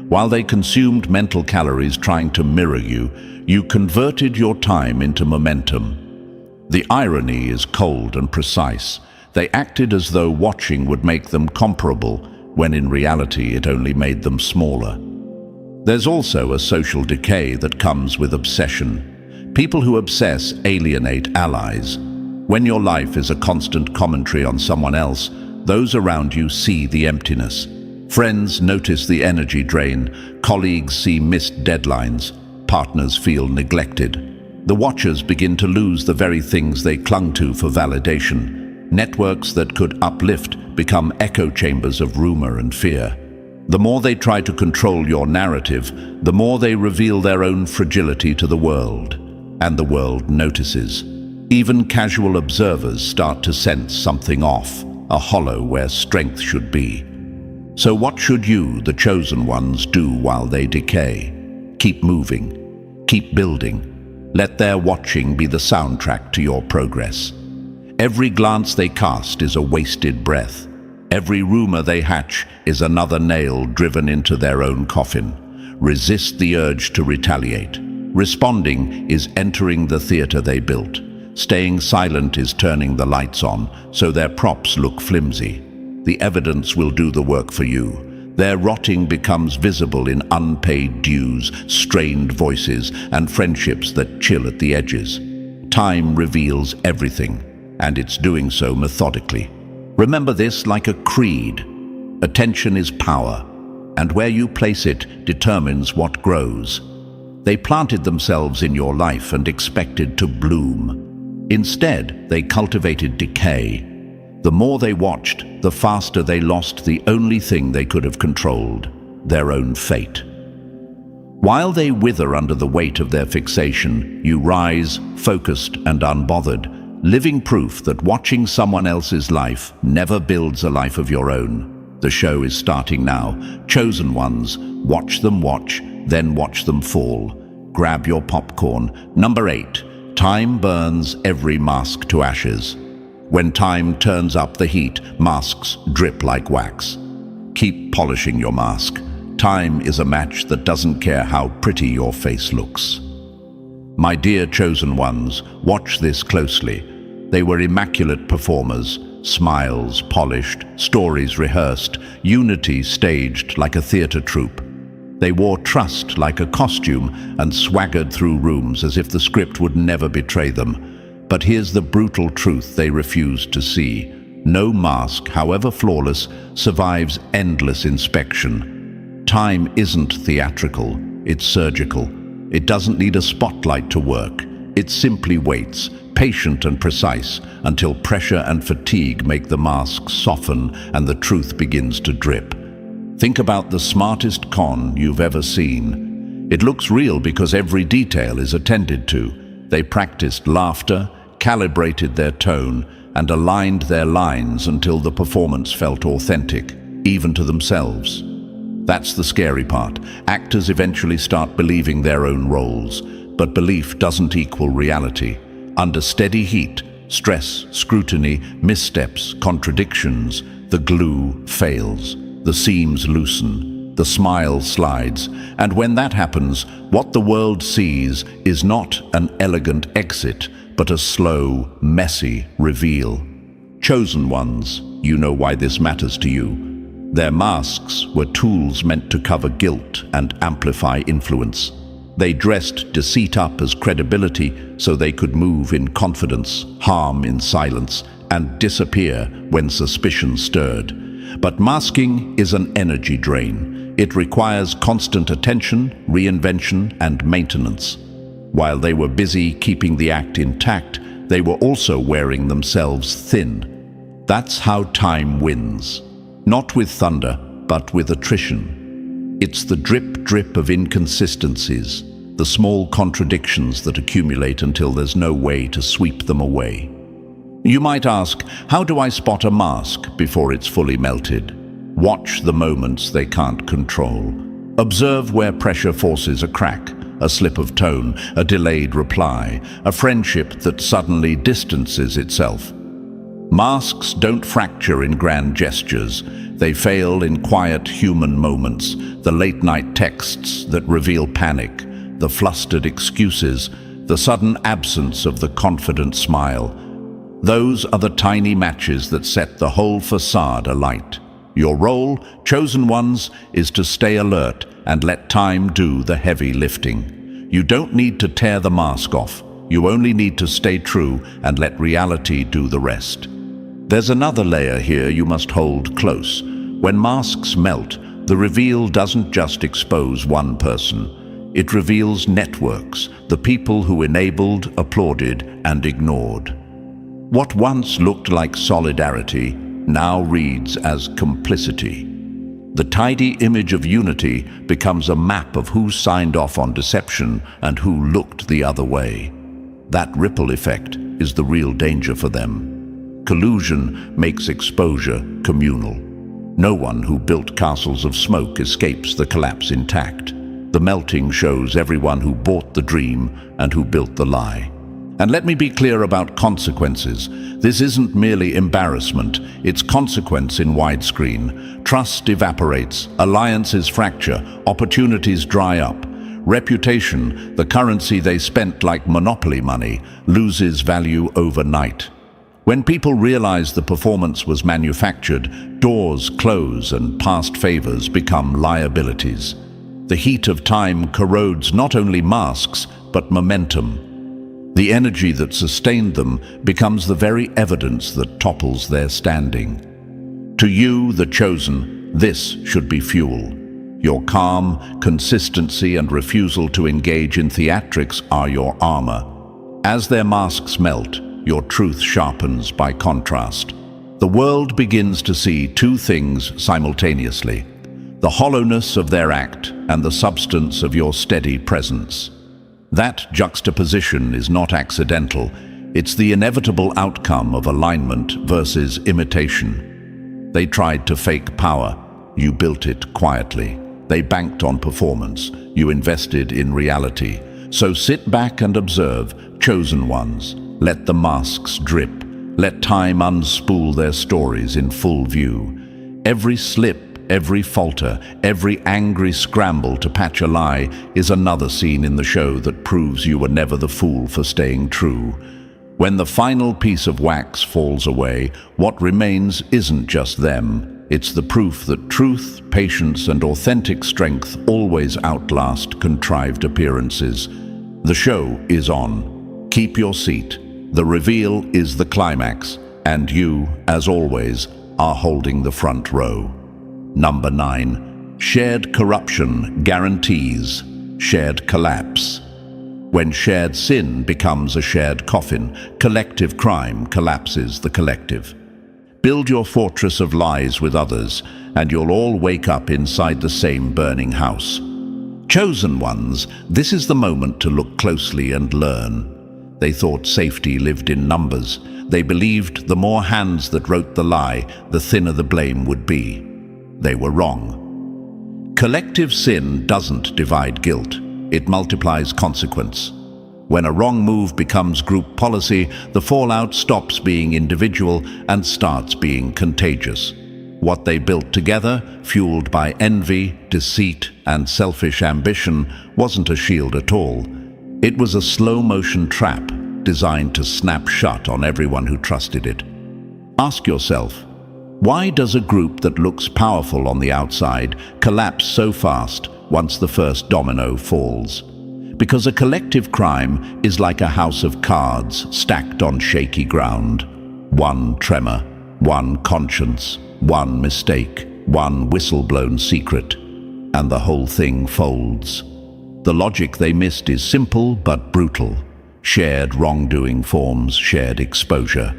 Speaker 1: While they consumed mental calories trying to mirror you, you converted your time into momentum. The irony is cold and precise. They acted as though watching would make them comparable, when in reality it only made them smaller. There's also a social decay that comes with obsession. People who obsess alienate allies. When your life is a constant commentary on someone else, those around you see the emptiness. Friends notice the energy drain, colleagues see missed deadlines, partners feel neglected. The watchers begin to lose the very things they clung to for validation. Networks that could uplift become echo chambers of rumor and fear. The more they try to control your narrative, the more they reveal their own fragility to the world. And the world notices. Even casual observers start to sense something off, a hollow where strength should be. So what should you, the chosen ones, do while they decay? Keep moving. Keep building. Let their watching be the soundtrack to your progress. Every glance they cast is a wasted breath. Every rumor they hatch is another nail driven into their own coffin. Resist the urge to retaliate. Responding is entering the theater they built. Staying silent is turning the lights on, so their props look flimsy. The evidence will do the work for you. Their rotting becomes visible in unpaid dues, strained voices, and friendships that chill at the edges. Time reveals everything, and it's doing so methodically. Remember this like a creed. Attention is power, and where you place it determines what grows. They planted themselves in your life and expected to bloom. Instead, they cultivated decay. The more they watched, the faster they lost the only thing they could have controlled, their own fate. While they wither under the weight of their fixation, you rise, focused and unbothered, living proof that watching someone else's life never builds a life of your own. The show is starting now. Chosen ones, watch them watch, then watch them fall. Grab your popcorn. Number 8. Time burns every mask to ashes. When time turns up the heat, masks drip like wax. Keep polishing your mask. Time is a match that doesn't care how pretty your face looks. My dear chosen ones, watch this closely. They were immaculate performers, smiles polished, stories rehearsed, unity staged like a theater troupe. They wore trust like a costume and swaggered through rooms as if the script would never betray them. But here's the brutal truth they refused to see. No mask, however flawless, survives endless inspection. Time isn't theatrical, it's surgical. It doesn't need a spotlight to work. It simply waits, patient and precise, until pressure and fatigue make the mask soften and the truth begins to drip. Think about the smartest con you've ever seen. It looks real because every detail is attended to. They practiced laughter, calibrated their tone, and aligned their lines until the performance felt authentic, even to themselves. That's the scary part. Actors eventually start believing their own roles, but belief doesn't equal reality. Under steady heat, stress, scrutiny, missteps, contradictions, the glue fails, the seams loosen, the smile slides, and when that happens, what the world sees is not an elegant exit, but a slow, messy reveal. Chosen ones, you know why this matters to you. Their masks were tools meant to cover guilt and amplify influence. They dressed deceit up as credibility so they could move in confidence, harm in silence, and disappear when suspicion stirred. But masking is an energy drain. It requires constant attention, reinvention, and maintenance. While they were busy keeping the act intact, they were also wearing themselves thin. That's how time wins. Not with thunder, but with attrition. It's the drip-drip of inconsistencies, the small contradictions that accumulate until there's no way to sweep them away. You might ask, how do I spot a mask before it's fully melted? Watch the moments they can't control. Observe where pressure forces a crack, a slip of tone, a delayed reply, a friendship that suddenly distances itself. Masks don't fracture in grand gestures. They fail in quiet human moments, the late-night texts that reveal panic, the flustered excuses, the sudden absence of the confident smile. Those are the tiny matches that set the whole facade alight. Your role, chosen ones, is to stay alert and let time do the heavy lifting. You don't need to tear the mask off. You only need to stay true and let reality do the rest. There's another layer here you must hold close. When masks melt, the reveal doesn't just expose one person. It reveals networks, the people who enabled, applauded, and ignored. What once looked like solidarity now reads as complicity. The tidy image of unity becomes a map of who signed off on deception and who looked the other way. That ripple effect is the real danger for them. Collusion makes exposure communal. No one who built castles of smoke escapes the collapse intact. The melting shows everyone who bought the dream and who built the lie. And let me be clear about consequences. This isn't merely embarrassment, it's consequence in widescreen. Trust evaporates, alliances fracture, opportunities dry up. Reputation, the currency they spent like monopoly money, loses value overnight. When people realize the performance was manufactured, doors close and past favors become liabilities. The heat of time corrodes not only masks, but momentum. The energy that sustained them becomes the very evidence that topples their standing. To you, the chosen, this should be fuel. Your calm, consistency, and refusal to engage in theatrics are your armor. As their masks melt, your truth sharpens by contrast. The world begins to see two things simultaneously: the hollowness of their act and the substance of your steady presence. That juxtaposition is not accidental. It's the inevitable outcome of alignment versus imitation. They tried to fake power. You built it quietly. They banked on performance. You invested in reality. So sit back and observe, chosen ones. Let the masks drip. Let time unspool their stories in full view. Every slip, every falter, every angry scramble to patch a lie is another scene in the show that proves you were never the fool for staying true. When the final piece of wax falls away, what remains isn't just them. It's the proof that truth, patience, and authentic strength always outlast contrived appearances. The show is on. Keep your seat. The reveal is the climax, and you, as always, are holding the front row. Number 9. Shared corruption guarantees shared collapse. When shared sin becomes a shared coffin, collective crime collapses the collective. Build your fortress of lies with others, and you'll all wake up inside the same burning house. Chosen ones, this is the moment to look closely and learn. They thought safety lived in numbers. They believed the more hands that wrote the lie, the thinner the blame would be. They were wrong. Collective sin doesn't divide guilt. It multiplies consequence. When a wrong move becomes group policy, the fallout stops being individual and starts being contagious. What they built together, fueled by envy, deceit, and selfish ambition, wasn't a shield at all. It was a slow-motion trap designed to snap shut on everyone who trusted it. Ask yourself, why does a group that looks powerful on the outside collapse so fast once the first domino falls? Because a collective crime is like a house of cards stacked on shaky ground. One tremor, one conscience, one mistake, one whistle-blown secret, and the whole thing folds. The logic they missed is simple but brutal. Shared wrongdoing forms shared exposure.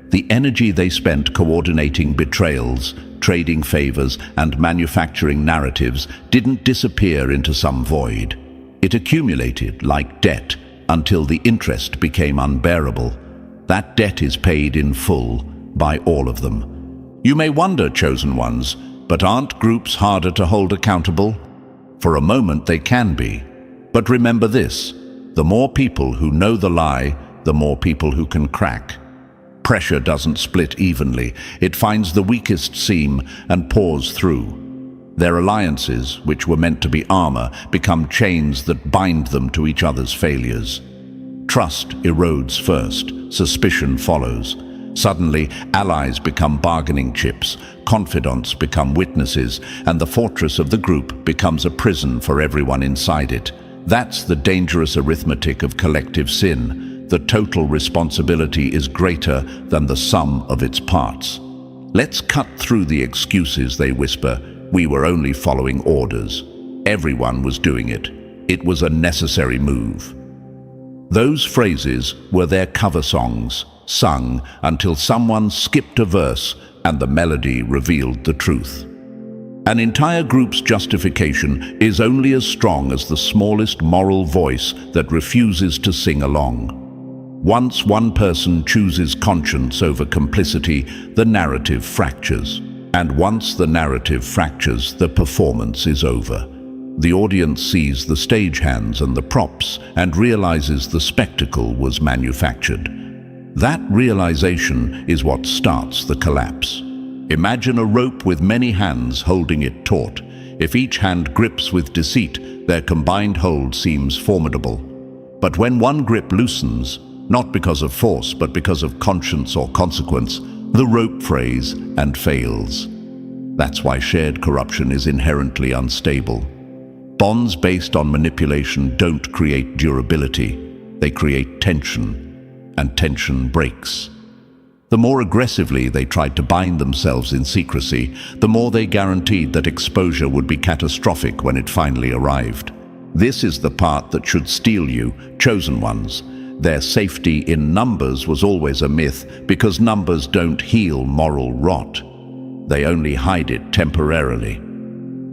Speaker 1: The energy they spent coordinating betrayals, trading favors, and manufacturing narratives didn't disappear into some void. It accumulated like debt until the interest became unbearable. That debt is paid in full by all of them. You may wonder, chosen ones, but aren't groups harder to hold accountable? For a moment they can be. But remember this, the more people who know the lie, the more people who can crack. Pressure doesn't split evenly. It finds the weakest seam and pours through. Their alliances, which were meant to be armor, become chains that bind them to each other's failures. Trust erodes first, suspicion follows. Suddenly, allies become bargaining chips, confidants become witnesses, and the fortress of the group becomes a prison for everyone inside it. That's the dangerous arithmetic of collective sin. The total responsibility is greater than the sum of its parts. Let's cut through the excuses, they whisper. We were only following orders. Everyone was doing it. It was a necessary move. Those phrases were their cover songs, sung until someone skipped a verse and the melody revealed the truth. An entire group's justification is only as strong as the smallest moral voice that refuses to sing along. Once one person chooses conscience over complicity, the narrative fractures. And once the narrative fractures, the performance is over. The audience sees the stagehands and the props and realizes the spectacle was manufactured. That realization is what starts the collapse. Imagine a rope with many hands holding it taut. If each hand grips with deceit, their combined hold seems formidable. But when one grip loosens, not because of force, but because of conscience or consequence, the rope frays and fails. That's why shared corruption is inherently unstable. Bonds based on manipulation don't create durability. They create tension, and tension breaks. The more aggressively they tried to bind themselves in secrecy, the more they guaranteed that exposure would be catastrophic when it finally arrived. This is the part that should steel you, chosen ones. Their safety in numbers was always a myth because numbers don't heal moral rot. They only hide it temporarily.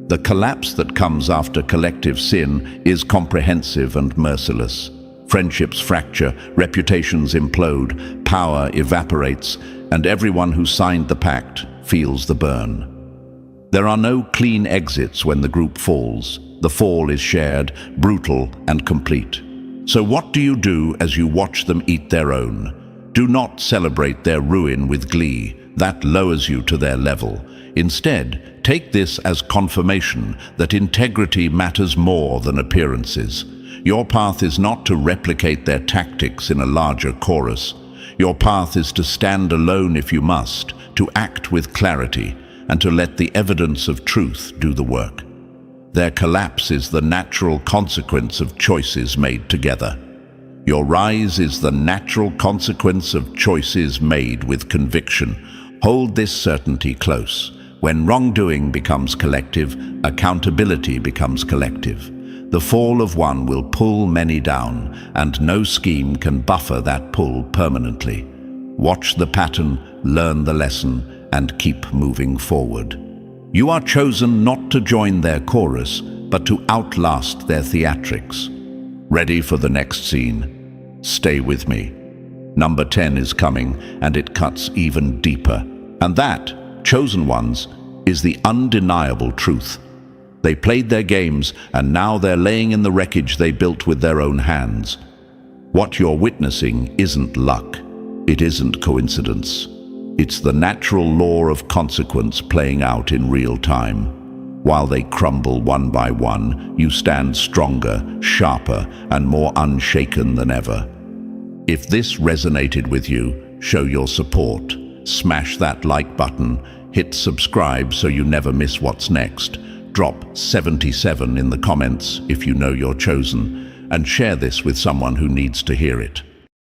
Speaker 1: The collapse that comes after collective sin is comprehensive and merciless. Friendships fracture, reputations implode, power evaporates, and everyone who signed the pact feels the burn. There are no clean exits when the group falls. The fall is shared, brutal, and complete. So what do you do as you watch them eat their own? Do not celebrate their ruin with glee. That lowers you to their level. Instead, take this as confirmation that integrity matters more than appearances. Your path is not to replicate their tactics in a larger chorus. Your path is to stand alone if you must, to act with clarity, and to let the evidence of truth do the work. Their collapse is the natural consequence of choices made together. Your rise is the natural consequence of choices made with conviction. Hold this certainty close. When wrongdoing becomes collective, accountability becomes collective. The fall of one will pull many down, and no scheme can buffer that pull permanently. Watch the pattern, learn the lesson, and keep moving forward. You are chosen not to join their chorus, but to outlast their theatrics. Ready for the next scene? Stay with me. Number 10 is coming, and it cuts even deeper. And that, chosen ones, is the undeniable truth. They played their games, and now they're laying in the wreckage they built with their own hands. What you're witnessing isn't luck. It isn't coincidence. It's the natural law of consequence playing out in real time. While they crumble one by one, you stand stronger, sharper, and more unshaken than ever. If this resonated with you, show your support. Smash that like button, hit subscribe so you never miss what's next. Drop 77 in the comments if you know you're chosen, and share this with someone who needs to hear it.